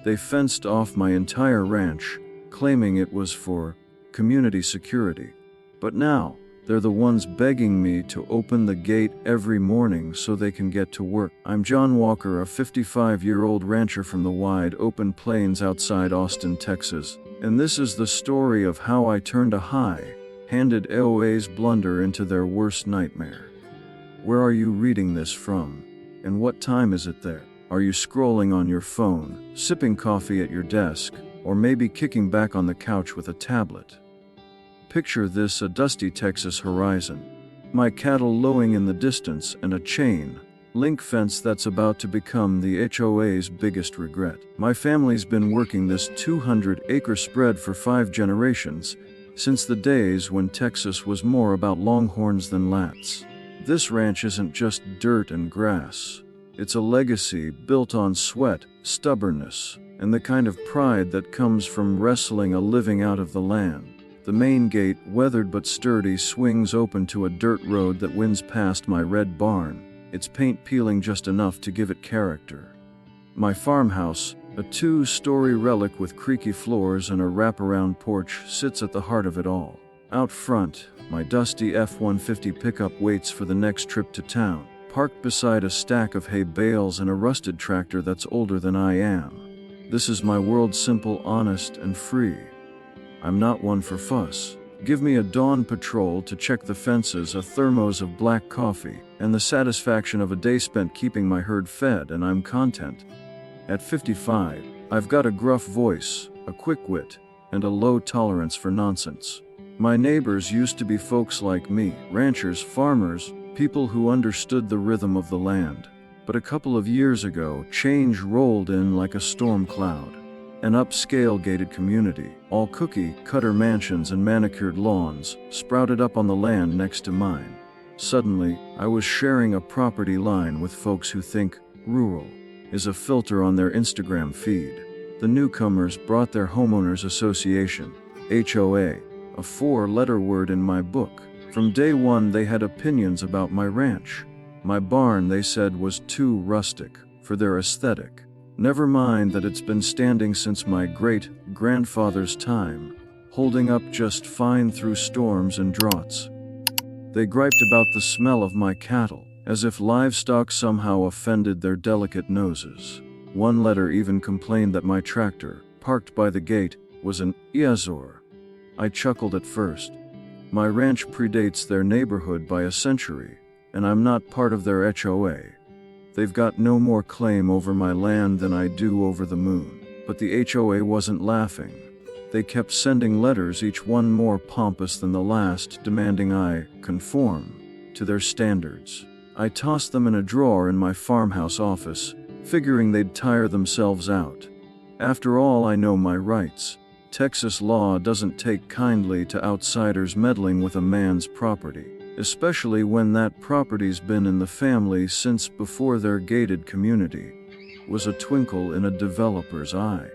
They fenced off my entire ranch, claiming it was for community security. But now, they're the ones begging me to open the gate every morning so they can get to work. I'm John Walker, a 55-year-old rancher from the wide open plains outside Austin, Texas, and this is the story of how I turned a high-handed HOA's blunder into their worst nightmare. Where are you reading this from? And what time is it there? Are you scrolling on your phone, sipping coffee at your desk, or maybe kicking back on the couch with a tablet? Picture this: a dusty Texas horizon, my cattle lowing in the distance, and a chain link fence that's about to become the HOA's biggest regret. My family's been working this 200-acre spread for 5 generations, since the days when Texas was more about longhorns than lats. This ranch isn't just dirt and grass. It's a legacy built on sweat, stubbornness, and the kind of pride that comes from wrestling a living out of the land. The main gate, weathered but sturdy, swings open to a dirt road that winds past my red barn, its paint peeling just enough to give it character. My farmhouse, a 2-story relic with creaky floors and a wraparound porch, sits at the heart of it all. Out front, my dusty F-150 pickup waits for the next trip to town, parked beside a stack of hay bales and a rusted tractor that's older than I am. This is my world, simple, honest, and free. I'm not one for fuss. Give me a dawn patrol to check the fences, a thermos of black coffee, and the satisfaction of a day spent keeping my herd fed, and I'm content. At 55, I've got a gruff voice, a quick wit, and a low tolerance for nonsense. My neighbors used to be folks like me, ranchers, farmers, people who understood the rhythm of the land. But a couple of years ago, change rolled in like a storm cloud. An upscale gated community, all cookie-cutter mansions and manicured lawns, sprouted up on the land next to mine. Suddenly, I was sharing a property line with folks who think rural is a filter on their Instagram feed. The newcomers brought their homeowners association, HOA, a 4-letter word in my book. From day one, they had opinions about my ranch. My barn, they said, was too rustic for their aesthetic. Never mind that it's been standing since my great-grandfather's time, holding up just fine through storms and droughts. They griped about the smell of my cattle, as if livestock somehow offended their delicate noses. One letter even complained that my tractor, parked by the gate, was an eyesore. I chuckled at first. My ranch predates their neighborhood by a century, and I'm not part of their HOA. They've got no more claim over my land than I do over the moon. But the HOA wasn't laughing. They kept sending letters, each one more pompous than the last, demanding I conform to their standards. I tossed them in a drawer in my farmhouse office, figuring they'd tire themselves out. After all, I know my rights. Texas law doesn't take kindly to outsiders meddling with a man's property, especially when that property's been in the family since before their gated community. Was a twinkle in a developer's eye.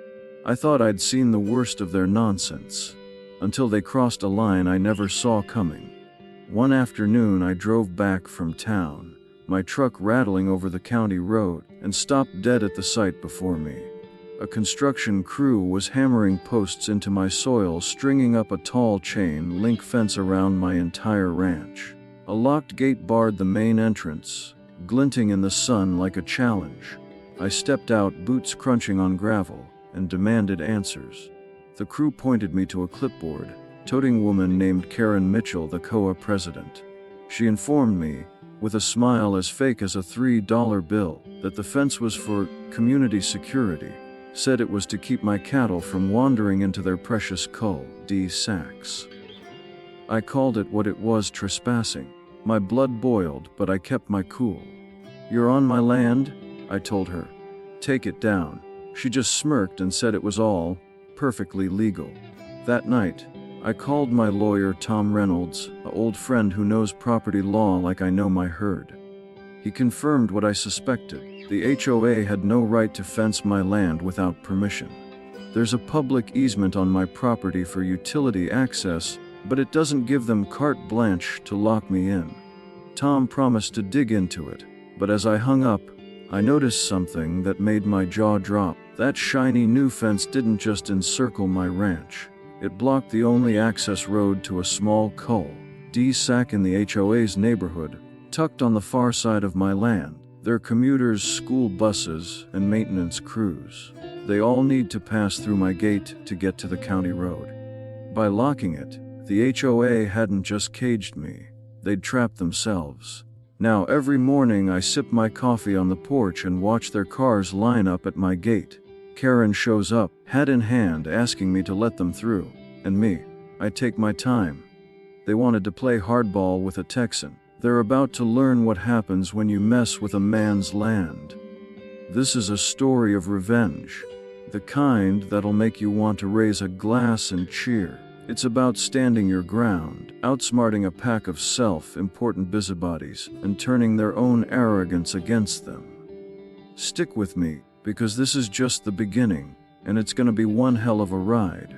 I thought I'd seen the worst of their nonsense, until they crossed a line I never saw coming. One afternoon, I drove back from town, my truck rattling over the county road, and stopped dead at the sight before me. A construction crew was hammering posts into my soil, stringing up a tall chain link fence around my entire ranch. A locked gate barred the main entrance, glinting in the sun like a challenge. I stepped out, boots crunching on gravel, and demanded answers. The crew pointed me to a clipboard-toting woman named Karen Mitchell, the HOA president. She informed me, with a smile as fake as a $3 bill, that the fence was for community security. Said it was to keep my cattle from wandering into their precious cul-de-sacs. I called it what it was: trespassing. My blood boiled, but I kept my cool. "You're on my land," I told her. "Take it down." She just smirked and said it was all perfectly legal. That night, I called my lawyer, Tom Reynolds, an old friend who knows property law like I know my herd. He confirmed what I suspected. The HOA had no right to fence my land without permission. There's a public easement on my property for utility access, but it doesn't give them carte blanche to lock me in. Tom promised to dig into it, but as I hung up, I noticed something that made my jaw drop. That shiny new fence didn't just encircle my ranch. It blocked the only access road to a small cul-de-sac in the HOA's neighborhood, tucked on the far side of my land. Their commuters, school buses, and maintenance crews. They all need to pass through my gate to get to the county road. By locking it, the HOA hadn't just caged me, they'd trapped themselves. Now every morning I sip my coffee on the porch and watch their cars line up at my gate. Karen shows up, hat in hand, asking me to let them through. And me, I take my time. They wanted to play hardball with a Texan. They're about to learn what happens when you mess with a man's land. This is a story of revenge. The kind that'll make you want to raise a glass and cheer. It's about standing your ground, outsmarting a pack of self-important busybodies, and turning their own arrogance against them. Stick with me, because this is just the beginning, and it's gonna be one hell of a ride.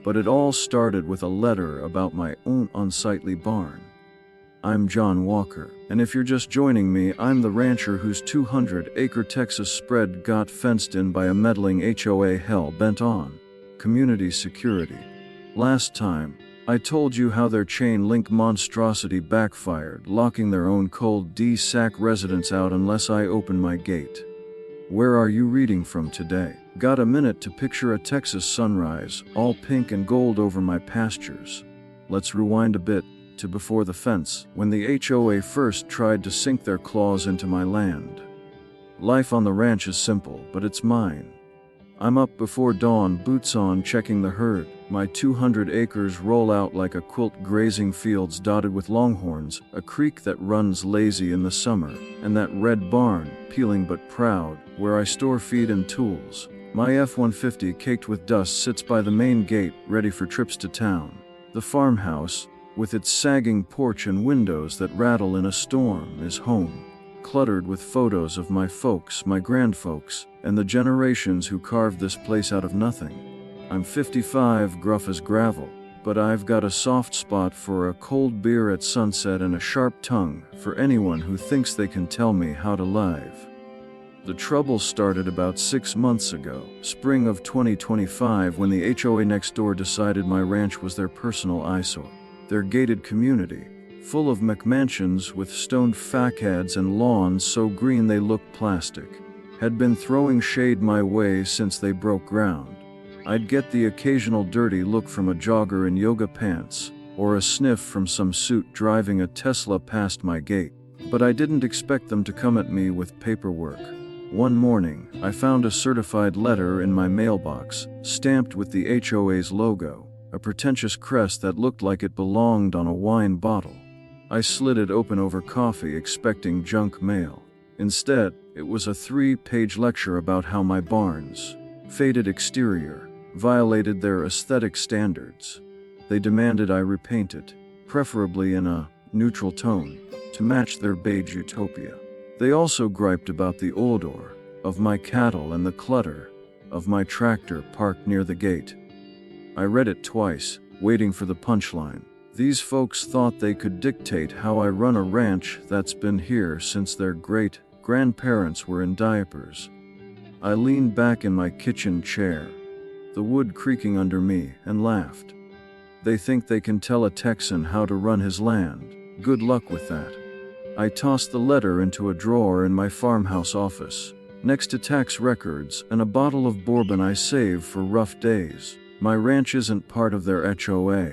But it all started with a letter about my own unsightly barn. I'm John Walker, and if you're just joining me, I'm the rancher whose 200-acre Texas spread got fenced in by a meddling HOA hell-bent on community security. Last time, I told you how their chain-link monstrosity backfired, locking their own cul-de-sac residents out unless I open my gate. Where are you reading from today? Got a minute to picture a Texas sunrise, all pink and gold over my pastures? Let's rewind a bit to before the fence, when the HOA first tried to sink their claws into my land. Life on the ranch is simple, but it's mine. I'm up before dawn, boots on, checking the herd. My 200 acres roll out like a quilt, grazing fields dotted with longhorns, a creek that runs lazy in the summer, and that red barn, peeling but proud, where I store feed and tools. My F-150 caked with dust sits by the main gate, ready for trips to town. The farmhouse, with its sagging porch and windows that rattle in a storm, is home, cluttered with photos of my folks, my grandfolks, and the generations who carved this place out of nothing. I'm 55, gruff as gravel, but I've got a soft spot for a cold beer at sunset and a sharp tongue for anyone who thinks they can tell me how to live. The trouble started about 6 months ago, spring of 2025, when the HOA next door decided my ranch was their personal eyesore. Their gated community, full of McMansions with stoned facades and lawns so green they look plastic, had been throwing shade my way since they broke ground. I'd get the occasional dirty look from a jogger in yoga pants, or a sniff from some suit driving a Tesla past my gate, but I didn't expect them to come at me with paperwork. One morning, I found a certified letter in my mailbox, stamped with the HOA's logo, a pretentious crest that looked like it belonged on a wine bottle. I slid it open over coffee, expecting junk mail. Instead, it was a 3-page lecture about how my barn's faded exterior violated their aesthetic standards. They demanded I repaint it, preferably in a neutral tone, to match their beige utopia. They also griped about the odor of my cattle and the clutter of my tractor parked near the gate. I read it twice, waiting for the punchline. These folks thought they could dictate how I run a ranch that's been here since their great-grandparents were in diapers. I leaned back in my kitchen chair, the wood creaking under me, and laughed. They think they can tell a Texan how to run his land. Good luck with that. I tossed the letter into a drawer in my farmhouse office, next to tax records and a bottle of bourbon I saved for rough days. My ranch isn't part of their HOA.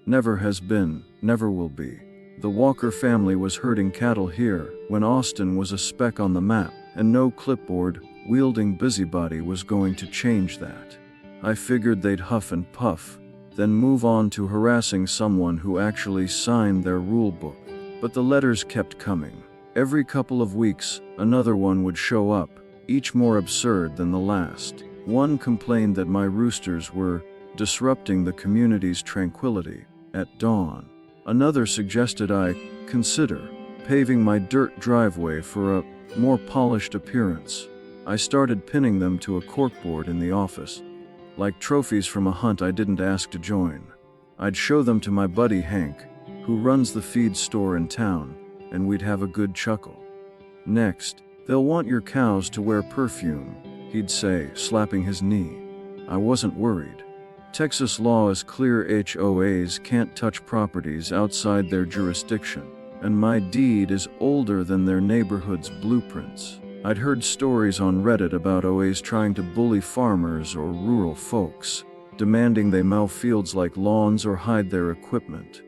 Never has been, never will be. The Walker family was herding cattle here when Austin was a speck on the map, and no clipboard-wielding busybody was going to change that. I figured they'd huff and puff, then move on to harassing someone who actually signed their rule book. But the letters kept coming. Every couple of weeks, another one would show up, each more absurd than the last. One complained that my roosters were disrupting the community's tranquility at dawn. Another suggested I consider paving my dirt driveway for a more polished appearance. I started pinning them to a corkboard in the office, like trophies from a hunt I didn't ask to join. I'd show them to my buddy Hank, who runs the feed store in town, and we'd have a good chuckle. Next, they'll want your cows to wear perfume, he'd say, slapping his knee. I wasn't worried. Texas law is clear: HOAs can't touch properties outside their jurisdiction, and my deed is older than their neighborhood's blueprints. I'd heard stories on Reddit about OAs trying to bully farmers or rural folks, demanding they mow fields like lawns or hide their equipment.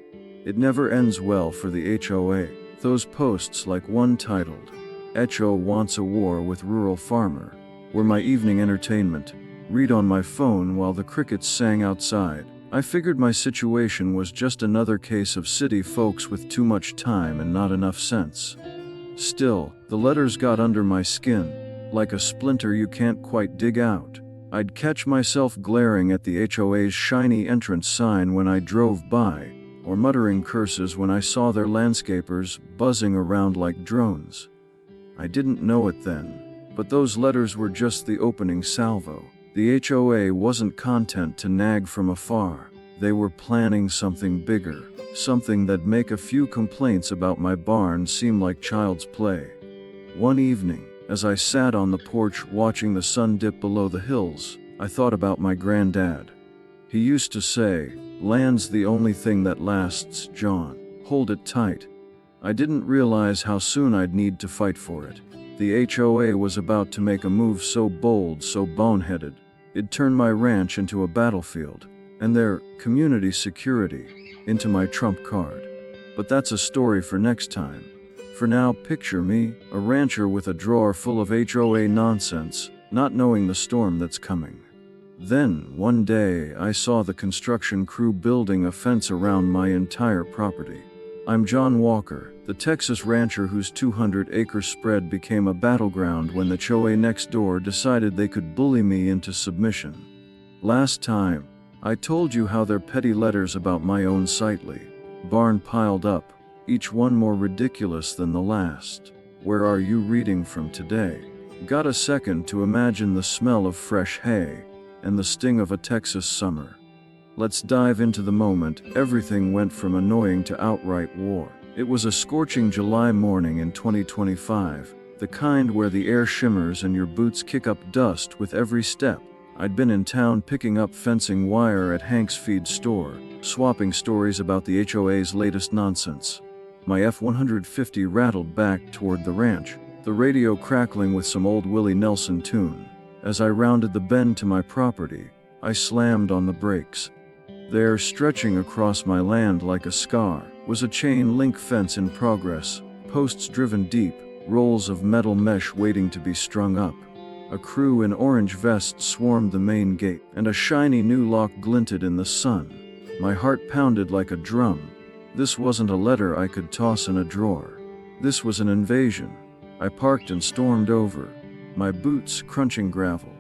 It never ends well for the HOA. Those posts, like one titled, "HO wants a war with rural farmer," were my evening entertainment. Read on my phone while the crickets sang outside. I figured my situation was just another case of city folks with too much time and not enough sense. Still, the letters got under my skin, like a splinter you can't quite dig out. I'd catch myself glaring at the HOA's shiny entrance sign when I drove by, or muttering curses when I saw their landscapers buzzing around like drones. I didn't know it then, but those letters were just the opening salvo. The HOA wasn't content to nag from afar. They were planning something bigger, something that'd make a few complaints about my barn seem like child's play. One evening, as I sat on the porch watching the sun dip below the hills, I thought about my granddad. He used to say, "Land's the only thing that lasts, John. Hold it tight." I didn't realize how soon I'd need to fight for it. The HOA was about to make a move so bold, so boneheaded, it'd turn my ranch into a battlefield, and their community security into my trump card. But that's a story for next time. For now, picture me, a rancher with a drawer full of HOA nonsense, not knowing the storm that's coming. Then, one day, I saw the construction crew building a fence around my entire property. I'm John Walker, the Texas rancher whose 200-acre spread became a battleground when the HOA next door decided they could bully me into submission. Last time, I told you how their petty letters about my own sightly barn piled up, each one more ridiculous than the last. Where are you reading from today? Got a second to imagine the smell of fresh hay and the sting of a Texas summer? Let's dive into the moment everything went from annoying to outright war. It was a scorching July morning in 2025, the kind where the air shimmers and your boots kick up dust with every step. I'd been in town picking up fencing wire at Hank's feed store, swapping stories about the HOA's latest nonsense. My F-150 rattled back toward the ranch, the radio crackling with some old Willie Nelson tune. As I rounded the bend to my property, I slammed on the brakes. There, stretching across my land like a scar, was a chain link fence in progress, posts driven deep, rolls of metal mesh waiting to be strung up. A crew in orange vests swarmed the main gate, and a shiny new lock glinted in the sun. My heart pounded like a drum. This wasn't a letter I could toss in a drawer. This was an invasion. I parked and stormed over, my boots crunching gravel.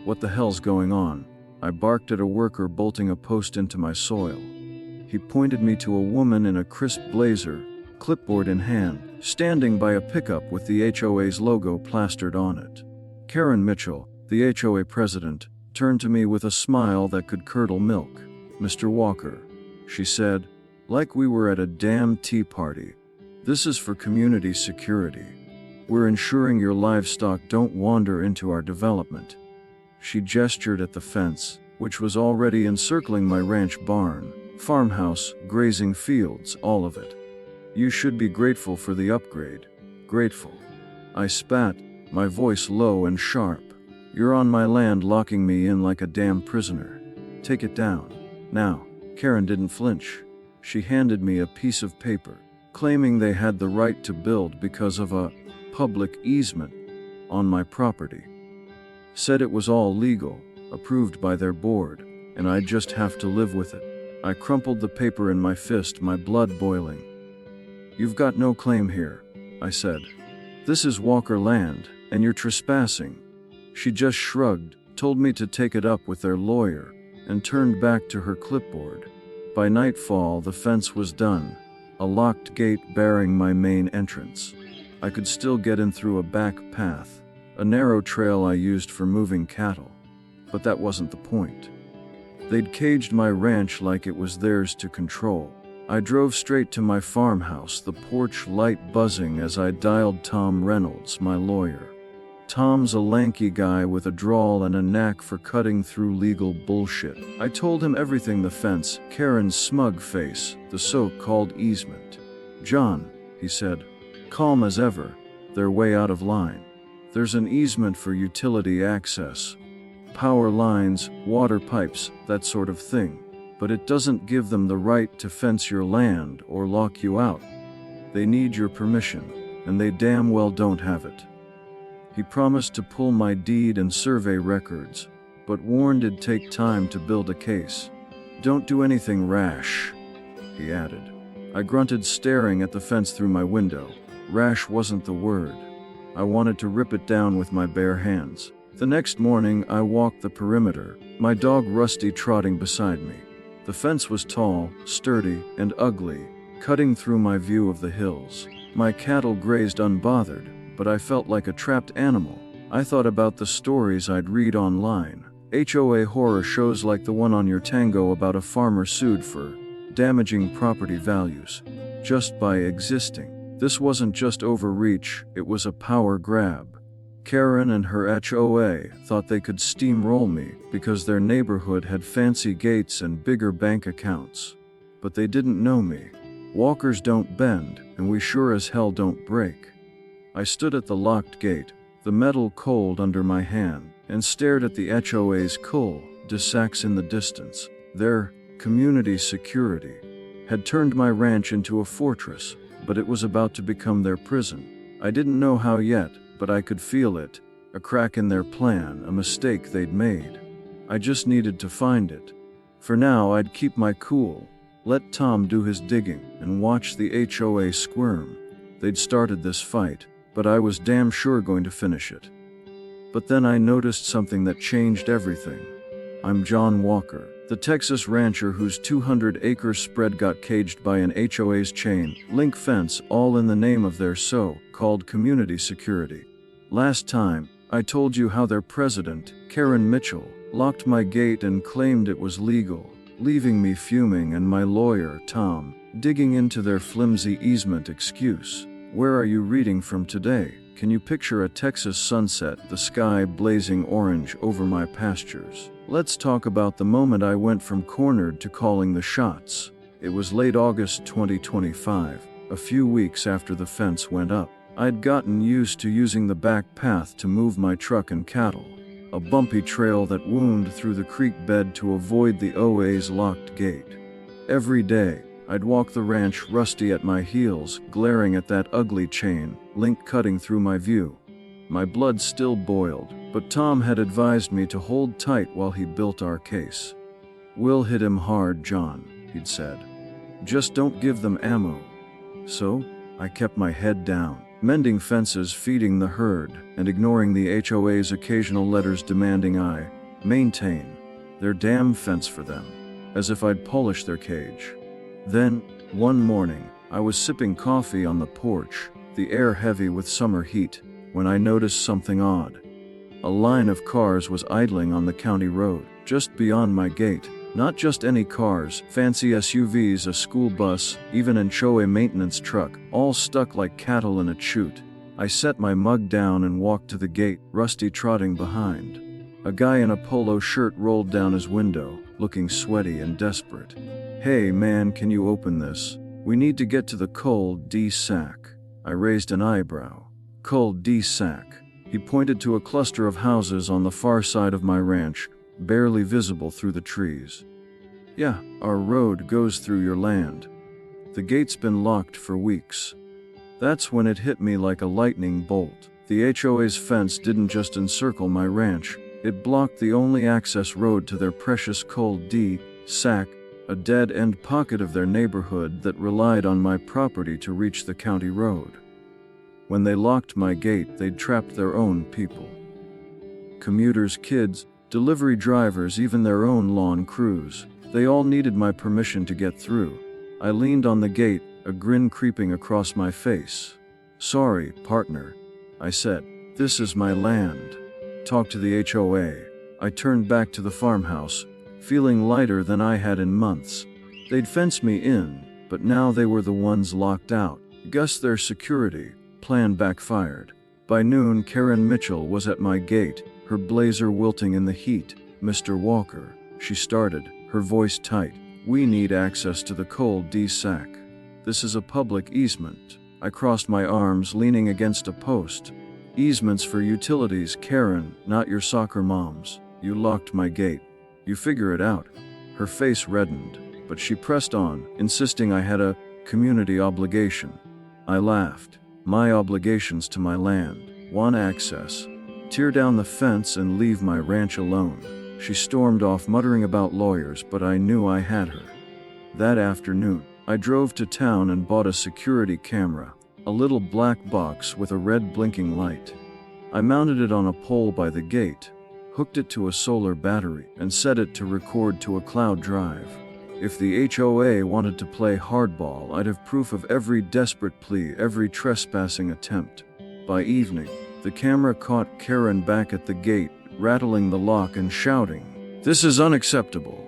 What the hell's going on? I barked at a worker bolting a post into my soil. He pointed me to a woman in a crisp blazer, clipboard in hand, standing by a pickup with the HOA's logo plastered on it. Karen Mitchell, the HOA president, turned to me with a smile that could curdle milk. "Mr. Walker," she said, like we were at a damn tea party, "this is for community security. We're ensuring your livestock don't wander into our development." She gestured at the fence, which was already encircling my ranch barn, farmhouse, grazing fields, all of it. "You should be grateful for the upgrade." "Grateful?" I spat, my voice low and sharp. "You're on my land locking me in like a damn prisoner. Take it down. Now." Karen didn't flinch. She handed me a piece of paper, claiming they had the right to build because of a public easement on my property. Said it was all legal, approved by their board, and I'd just have to live with it. I crumpled the paper in my fist, my blood boiling. "You've got no claim here," I said. "This is Walker land, and you're trespassing." She just shrugged, told me to take it up with their lawyer, and turned back to her clipboard. By nightfall, the fence was done, a locked gate barring my main entrance. I could still get in through a back path, a narrow trail I used for moving cattle. But that wasn't the point. They'd caged my ranch like it was theirs to control. I drove straight to my farmhouse, the porch light buzzing as I dialed Tom Reynolds, my lawyer. Tom's a lanky guy with a drawl and a knack for cutting through legal bullshit. I told him everything: the fence, Karen's smug face, the so-called easement. John, he said, calm as ever, they're way out of line. There's an easement for utility access, power lines, water pipes, that sort of thing. But it doesn't give them the right to fence your land or lock you out. They need your permission, and they damn well don't have it. He promised to pull my deed and survey records, but warned it'd take time to build a case. Don't do anything rash, he added. I grunted, staring at the fence through my window. Rash wasn't the word. I wanted to rip it down with my bare hands. The next morning, I walked the perimeter, my dog Rusty trotting beside me. The fence was tall, sturdy, and ugly, cutting through my view of the hills. My cattle grazed unbothered, but I felt like a trapped animal. I thought about the stories I'd read online. HOA horror shows like the one on your Tango about a farmer sued for damaging property values just by existing. This wasn't just overreach, it was a power grab. Karen and her HOA thought they could steamroll me because their neighborhood had fancy gates and bigger bank accounts. But they didn't know me. Walkers don't bend, and we sure as hell don't break. I stood at the locked gate, the metal cold under my hand, and stared at the HOA's cul-de-sacs in the distance. Their community security had turned my ranch into a fortress, but it was about to become their prison. I didn't know how yet, but I could feel it, a crack in their plan, a mistake they'd made. I just needed to find it. For now, I'd keep my cool, let Tom do his digging, and watch the HOA squirm. They'd started this fight, but I was damn sure going to finish it. But then I noticed something that changed everything. I'm John Walker, the Texas rancher whose 200-acre spread got caged by an HOA's chain-link fence, all in the name of their so-called community security. Last time, I told you how their president, Karen Mitchell, locked my gate and claimed it was legal, leaving me fuming and my lawyer, Tom, digging into their flimsy easement excuse. Where are you reading from today? Can you picture a Texas sunset, the sky blazing orange over my pastures? Let's talk about the moment I went from cornered to calling the shots. It was late August 2025, a few weeks after the fence went up. I'd gotten used to using the back path to move my truck and cattle, a bumpy trail that wound through the creek bed to avoid the OA's locked gate. Every day, I'd walk the ranch, Rusty at my heels, glaring at that ugly chain link cutting through my view. My blood still boiled, but Tom had advised me to hold tight while he built our case. We'll hit him hard, John, he'd said. Just don't give them ammo. So, I kept my head down, mending fences, feeding the herd, and ignoring the HOA's occasional letters demanding I maintain their damn fence for them, as if I'd polish their cage. Then, one morning, I was sipping coffee on the porch, the air heavy with summer heat, when I noticed something odd. A line of cars was idling on the county road, just beyond my gate. Not just any cars, fancy SUVs, a school bus, even an HOA maintenance truck, all stuck like cattle in a chute. I set my mug down and walked to the gate, Rusty trotting behind. A guy in a polo shirt rolled down his window, looking sweaty and desperate. Hey man, can you open this? We need to get to the cul-de-sac. I raised an eyebrow. Cul-de-sac. He pointed to a cluster of houses on the far side of my ranch, barely visible through the trees. Yeah, our road goes through your land. The gate's been locked for weeks. That's when it hit me like a lightning bolt. The HOA's fence didn't just encircle my ranch, it blocked the only access road to their precious cul-de-sac, a dead-end pocket of their neighborhood that relied on my property to reach the county road. When they locked my gate, they'd trapped their own people. Commuters, kids, delivery drivers, even their own lawn crews. They all needed my permission to get through. I leaned on the gate, a grin creeping across my face. Sorry, partner, I said. This is my land. Talk to the HOA. I turned back to the farmhouse, feeling lighter than I had in months. They'd fenced me in, but now they were the ones locked out. Guess their security plan backfired. By noon, Karen Mitchell was at my gate, her blazer wilting in the heat. "Mr. Walker," she started, her voice tight, "we need access to the Col de Sac. This is a public easement." I crossed my arms, leaning against a post. "Easements for utilities, Karen, not your soccer moms. You locked my gate. You figure it out." Her face reddened, but she pressed on, insisting I had a community obligation. I laughed. "My obligations to my land. Want access. Tear down the fence and leave my ranch alone." She stormed off, muttering about lawyers, but I knew I had her. That afternoon, I drove to town and bought a security camera, a little black box with a red blinking light. I mounted it on a pole by the gate, hooked it to a solar battery, and set it to record to a cloud drive. If the HOA wanted to play hardball, I'd have proof of every desperate plea, every trespassing attempt. By evening, the camera caught Karen back at the gate, rattling the lock and shouting, "This is unacceptable."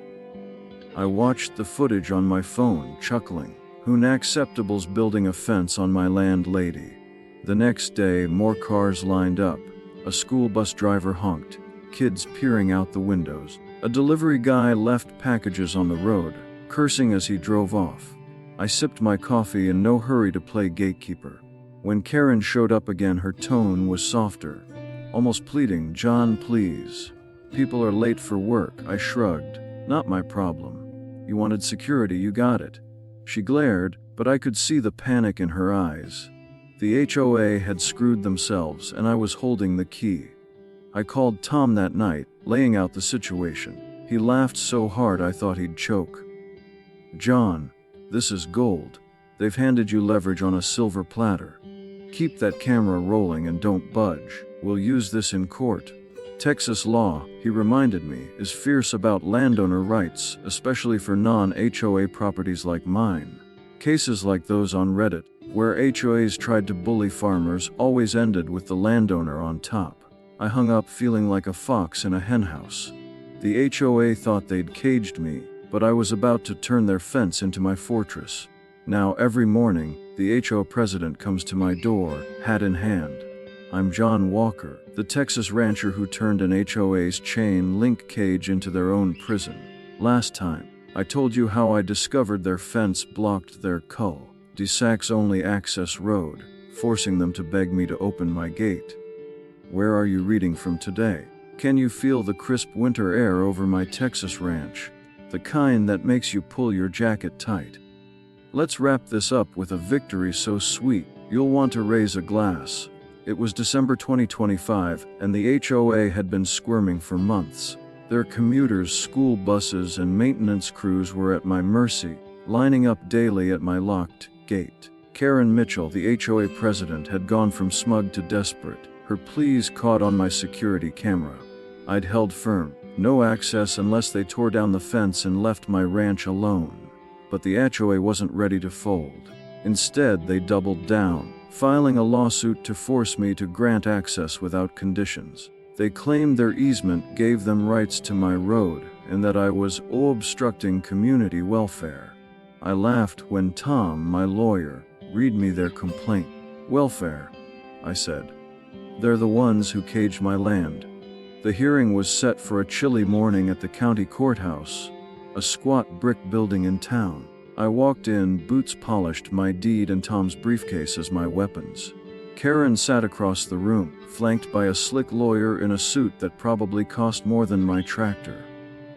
I watched the footage on my phone, chuckling. "Who unacceptable's building a fence on my land, lady?" The next day, more cars lined up. A school bus driver honked, kids peering out the windows. A delivery guy left packages on the road, cursing as he drove off. I sipped my coffee in no hurry to play gatekeeper. When Karen showed up again, her tone was softer, almost pleading. "John, please. People are late for work." I shrugged. "Not my problem. You wanted security, you got it." She glared, but I could see the panic in her eyes. The HOA had screwed themselves, and I was holding the key. I called Tom that night, laying out the situation. He laughed so hard I thought he'd choke. "John, this is gold. They've handed you leverage on a silver platter. Keep that camera rolling and don't budge. We'll use this in court." Texas law, he reminded me, is fierce about landowner rights, especially for non-HOA properties like mine. Cases like those on Reddit, where HOAs tried to bully farmers, always ended with the landowner on top. I hung up feeling like a fox in a henhouse. The HOA thought they'd caged me, but I was about to turn their fence into my fortress. Now every morning, the HOA president comes to my door, hat in hand. I'm John Walker, the Texas rancher who turned an HOA's chain link cage into their own prison. Last time, I told you how I discovered their fence blocked their Col de Sac's only access road, forcing them to beg me to open my gate. Where are you reading from today? Can you feel the crisp winter air over my Texas ranch? The kind that makes you pull your jacket tight. Let's wrap this up with a victory so sweet, you'll want to raise a glass. It was December 2025, and the HOA had been squirming for months. Their commuters, school buses, and maintenance crews were at my mercy, lining up daily at my locked gate. Karen Mitchell, the HOA president, had gone from smug to desperate. Her pleas caught on my security camera. I'd held firm, no access unless they tore down the fence and left my ranch alone. But the HOA wasn't ready to fold. Instead, they doubled down, filing a lawsuit to force me to grant access without conditions. They claimed their easement gave them rights to my road and that I was obstructing community welfare. I laughed when Tom, my lawyer, read me their complaint. "Welfare," I said. "They're the ones who caged my land." The hearing was set for a chilly morning at the county courthouse, a squat brick building in town. I walked in, boots polished, my deed and Tom's briefcase as my weapons. Karen sat across the room, flanked by a slick lawyer in a suit that probably cost more than my tractor.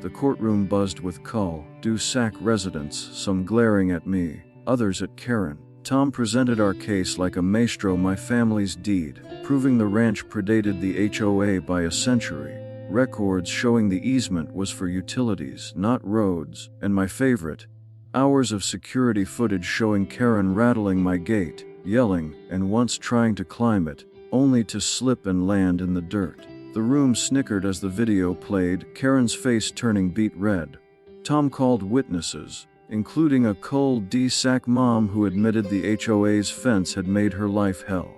The courtroom buzzed with Col de Sac residents, some glaring at me, others at Karen. Tom presented our case like a maestro, my family's deed, proving the ranch predated the HOA by a century. Records showing the easement was for utilities, not roads, and my favorite, hours of security footage showing Karen rattling my gate, yelling, and once trying to climb it, only to slip and land in the dirt. The room snickered as the video played, Karen's face turning beet red. Tom called witnesses, including a Col de Sac mom who admitted the HOA's fence had made her life hell.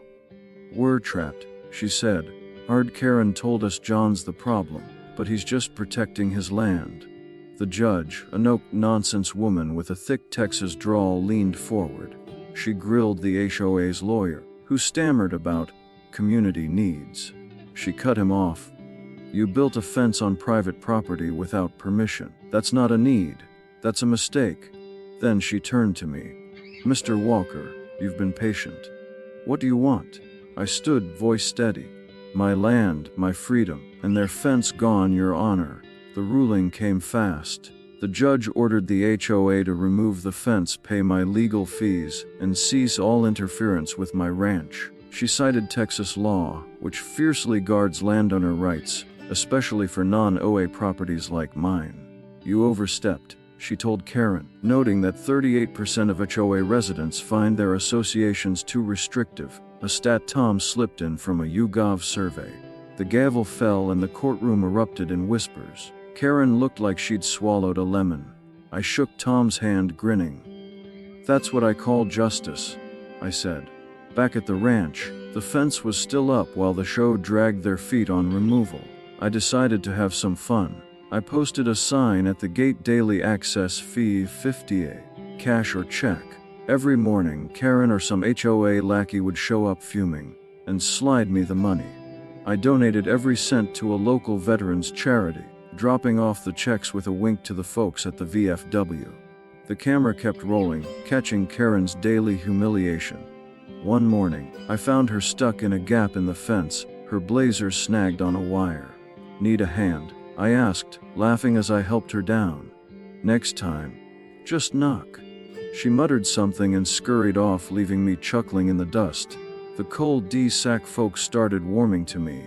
"We're trapped," she said. "Hard Karen told us John's the problem, but he's just protecting his land." The judge, a no-nonsense woman with a thick Texas drawl, leaned forward. She grilled the HOA's lawyer, who stammered about community needs. She cut him off. You built a fence on private property without permission. That's not a need. That's a mistake. Then she turned to me. Mr. Walker, you've been patient. What do you want? I stood, voice steady. My land, my freedom, and their fence gone, Your Honor. The ruling came fast. The judge ordered the HOA to remove the fence, pay my legal fees, and cease all interference with my ranch. She cited Texas law, which fiercely guards landowner rights, especially for non-OA properties like mine. You overstepped, she told Karen, noting that 38% of HOA residents find their associations too restrictive, a stat Tom slipped in from a YouGov survey. The gavel fell and the courtroom erupted in whispers. Karen looked like she'd swallowed a lemon. I shook Tom's hand, grinning. That's what I call justice, I said. Back at the ranch, the fence was still up while the show dragged their feet on removal. I decided to have some fun. I posted a sign at the gate: daily access fee $50, cash or check. Every morning, Karen or some HOA lackey would show up fuming and slide me the money. I donated every cent to a local veterans charity, dropping off the checks with a wink to the folks at the VFW. The camera kept rolling, catching Karen's daily humiliation. One morning, I found her stuck in a gap in the fence, her blazer snagged on a wire. Need a hand? I asked, laughing as I helped her down. Next time, just knock. She muttered something and scurried off, leaving me chuckling in the dust. The cold D-sack folks started warming to me.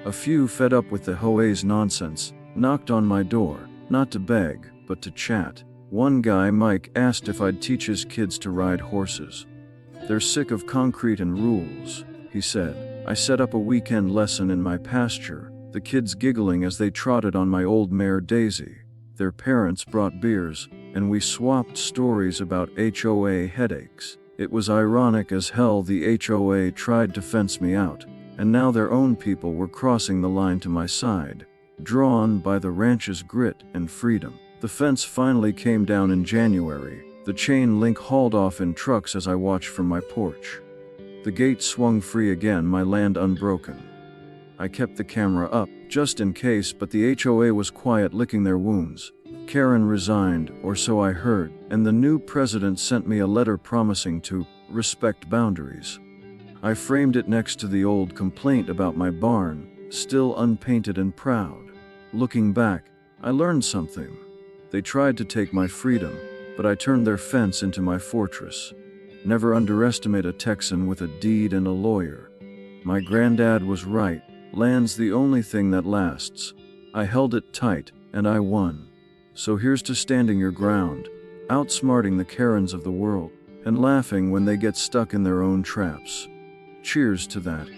A few, fed up with the HOA's nonsense, knocked on my door, not to beg, but to chat. One guy, Mike, asked if I'd teach his kids to ride horses. They're sick of concrete and rules, he said. I set up a weekend lesson in my pasture, the kids giggling as they trotted on my old mare Daisy. Their parents brought beers, and we swapped stories about HOA headaches. It was ironic as hell. The HOA tried to fence me out, and now their own people were crossing the line to my side, drawn by the ranch's grit and freedom. The fence finally came down in January. The chain link hauled off in trucks as I watched from my porch. The gate swung free again, my land unbroken. I kept the camera up, just in case, but the HOA was quiet, licking their wounds. Karen resigned, or so I heard, and the new president sent me a letter promising to respect boundaries. I framed it next to the old complaint about my barn, still unpainted and proud. Looking back, I learned something. They tried to take my freedom, but I turned their fence into my fortress. Never underestimate a Texan with a deed and a lawyer. My granddad was right. Land's the only thing that lasts. I held it tight, and I won. So here's to standing your ground, outsmarting the Karens of the world, and laughing when they get stuck in their own traps. Cheers to that.